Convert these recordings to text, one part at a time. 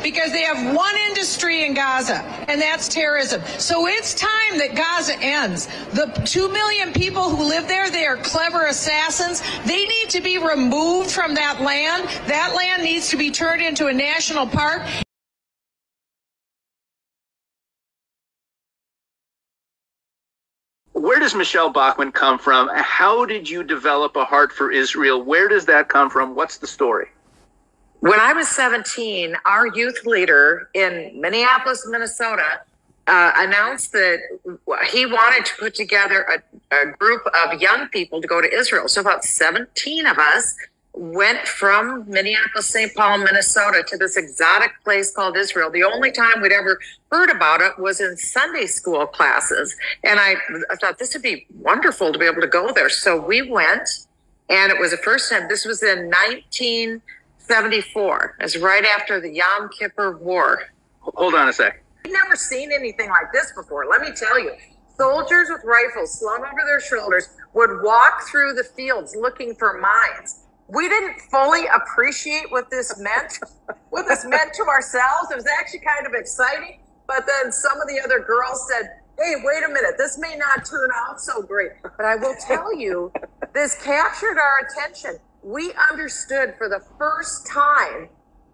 because they have one industry in Gaza, and that's terrorism. So it's time that Gaza ends. The 2 million people who live there, they are clever assassins. They need to be removed from that land. That land needs to be turned into a national park. Where does Michel Bachmann come from? How did you develop a heart for Israel? Where does that come from? What's the story? When I was 17, our youth leader in Minneapolis, Minnesota, announced that he wanted to put together a group of young people to go to Israel. So about 17 of us went from Minneapolis, St. Paul, Minnesota to this exotic place called Israel. The only time we'd ever heard about it was in Sunday school classes. And I thought this would be wonderful to be able to go there. So we went, and it was the first time. This was in 1974. It was right after the Yom Kippur War. Hold on a sec. I've never seen anything like this before. Let me tell you. Soldiers with rifles slung over their shoulders would walk through the fields looking for mines. We didn't fully appreciate what this meant to ourselves. It was actually kind of exciting. But then some of the other girls said, hey, wait a minute, this may not turn out so great. But I will tell you, this captured our attention. We understood for the first time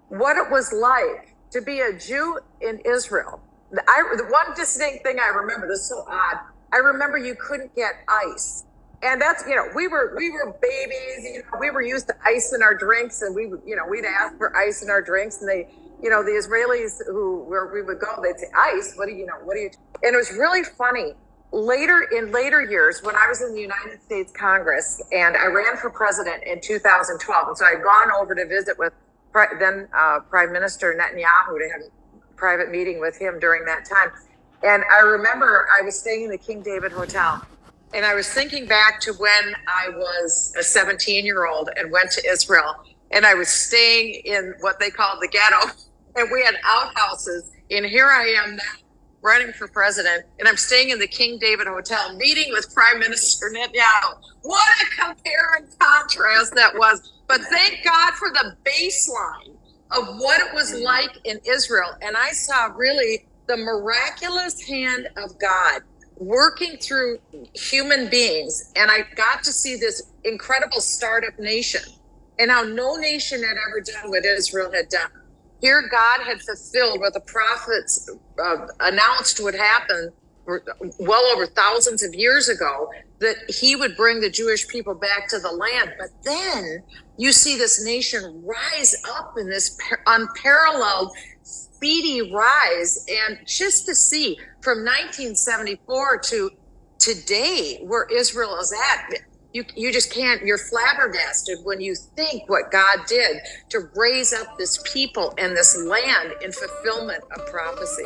what it was like to be a Jew in Israel. The one distinct thing I remember, this is so odd, I remember you couldn't get ice. And that's, we were babies, we were used to ice in our drinks, and we'd ask for ice in our drinks, and they, the Israelis where we would go, they'd say, ice, what do you? And it was really funny. In later years, when I was in the United States Congress, and I ran for president in 2012, and so I'd gone over to visit with then Prime Minister Netanyahu to have a private meeting with him during that time. And I remember I was staying in the King David Hotel. And I was thinking back to when I was a 17-year-old and went to Israel, and I was staying in what they called the ghetto, and we had outhouses. And here I am now running for president, and I'm staying in the King David Hotel, meeting with Prime Minister Netanyahu. What a compare and contrast that was. But thank God for the baseline of what it was like in Israel. And I saw really the miraculous hand of God working through human beings. And I got to see this incredible startup nation and how no nation had ever done what Israel had done. Here, God had fulfilled what the prophets announced would happen well over thousands of years ago, that he would bring the Jewish people back to the land. But then you see this nation rise up in this unparalleled, speedy rise. And just to see from 1974 to today where Israel is at, you just can't, you're flabbergasted when you think what God did to raise up this people and this land in fulfillment of prophecy.